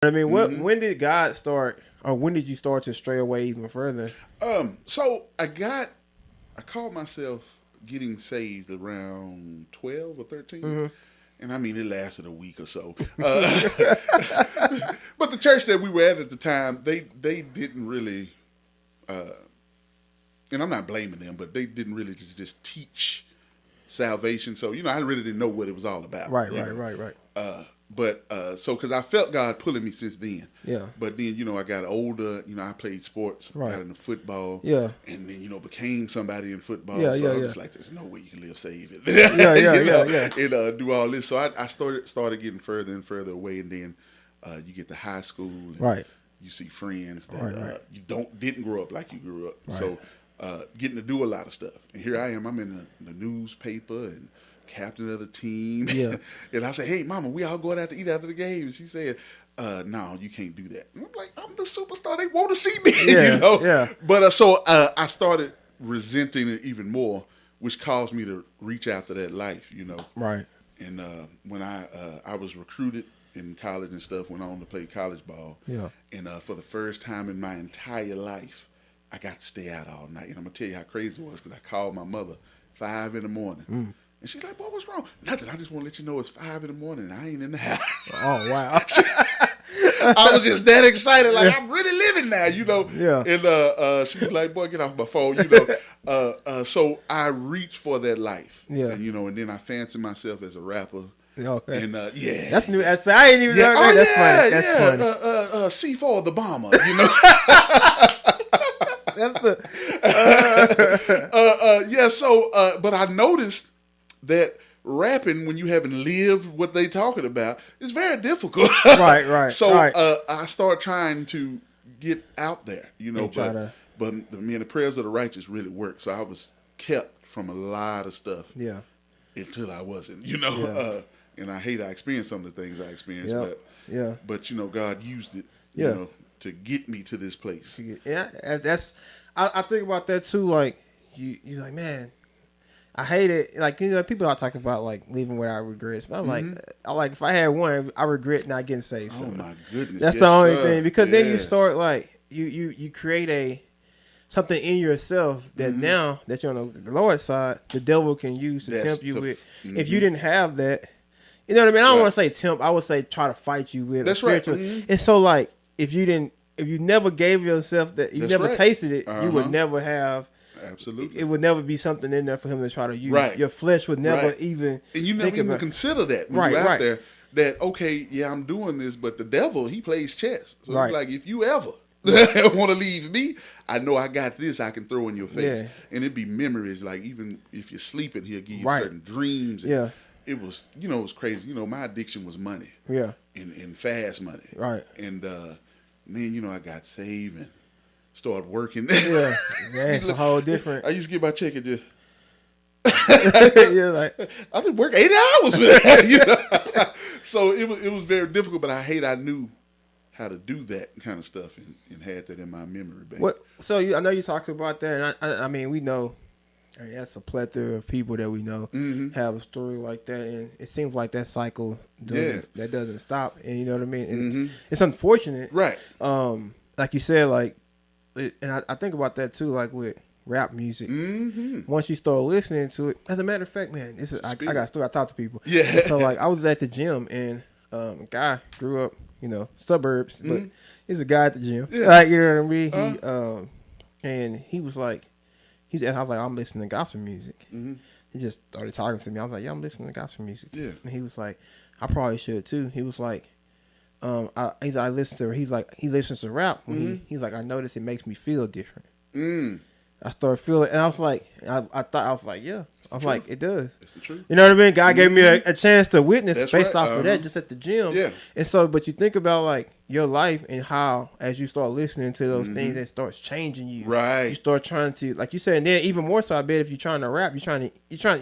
I mean, when did God start, or when did you start to stray away even further? So I called myself getting saved around 12 or 13. And I mean, it lasted a week or so. But the church that we were at the time, they didn't really, and I'm not blaming them, but they didn't really just teach salvation. So, I really didn't know what it was all about. Right. So because I felt God pulling me since then. Yeah. But then, I got older, I played sports, Right. got into football. Yeah. And then, became somebody in football. Yeah, so yeah, I was yeah. just like, there's no way you can live saved. Yeah. And do all this. So I started getting further and further away. And then you get to high school. And Right. You see friends that Right. you didn't grow up like you grew up. Right. So getting to do a lot of stuff. And here I am. I'm in the newspaper and captain of the team. Yeah. And I say, hey, mama, we all going out to eat after the game. And she said, no, you can't do that. And I'm like, I'm the superstar. They want to see me, Yeah, yeah. But so I started resenting it even more, which caused me to reach out to that life, Right. And when I was recruited in college and stuff, went on to play college ball. Yeah. And for the first time in my entire life, I got to stay out all night. And I'm going to tell you how crazy it was because I called my mother 5 in the morning. And she's like, "What was wrong?" Nothing. I just want to let you know it's 5 in the morning and I ain't in the house. Oh, wow. I was just that excited. Like, I'm really living now, Yeah. And she was like, "Boy, get off my phone," So I reached for that life. Yeah. And, and then I fancied myself as a rapper. Okay. And, yeah. That's new. I ain't even know that. That's funny. C4 the bomber, That's the, but I noticed that rapping, when you haven't lived what they talking about, is very difficult. Right. So right. I started trying to get out there, but the prayers of the righteous really work. So I was kept from a lot of stuff. Yeah. Until I wasn't, Yeah. And I hate I experienced some of the things I experienced, but God used it, to get me to this place. Yeah, I think about that too. Like you like, man, I hate it. Like, people are talking about like leaving without regrets, but I'm like, if I had one, I regret not getting saved. Oh my goodness, that's the only thing, because then you start like you create something in yourself that now that you're on the Lord's side, the devil can use to tempt you with. If you didn't have that, you know what I mean? I don't want to say tempt. I would say try to fight you with. That's right. And so like, if you never gave yourself that, you never tasted it, you would never have. Absolutely. It would never be something in there for him to try to use. Right. Your flesh would never even. And you never even consider that when you're out there. That, okay, yeah, I'm doing this, but the devil, he plays chess. So it's like, if you ever want to leave me, I know I got this I can throw in your face. Yeah. And it'd be memories, like even if you're sleeping, he'll give you certain dreams. And it was, it was crazy. My addiction was money. Yeah. And fast money. Right. And then, I got saved and started working. Yeah. It's a whole different. I used to get my check and just. Like I didn't work 8 hours for that, So it was very difficult, but I knew how to do that kind of stuff and had that in my memory bank. What? So I know you talked about that, and I mean, we know, that's a plethora of people that we know have a story like that, and it seems like that cycle doesn't stop, and you know what I mean. And it's unfortunate, right? Like you said, like, and I think about that too, like with rap music. Once you start listening to it, as a matter of fact, man, I got a story. I talk to people. Yeah. So like, I was at the gym, and a guy grew up, suburbs, but he's a guy at the gym. Yeah. Like, you know what I mean? And he was like, I was like, I'm listening to gospel music. He just started talking to me. I was like, yeah, I'm listening to gospel music. Yeah. And he was like, I probably should too. He was like, I listen to. He's like, he listens to rap. He's like, I notice it makes me feel different. I started feeling, and I was like, I was like, yeah. I was like, it does. It's the truth. You know what I mean? God gave me a chance to witness based off of that, just at the gym. Yeah. And so, but you think about like your life and how, as you start listening to those things, that starts changing you. Right. You start trying to, like you said, and then even more so, I bet if you're trying to rap, you're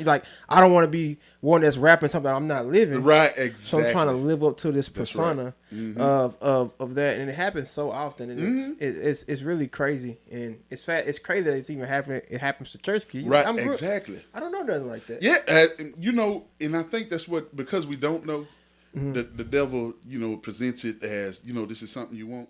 like, I don't want to be one that's rapping something I'm not living. Right. Exactly. So I'm trying to live up to this persona of that, and it happens so often, and it's really crazy, and it's crazy that it's even happening. It happens to church kids. Right. Exactly. I don't know nothing like that. Yeah. And I think that's because we don't know. the devil, presents it as, this is something you want.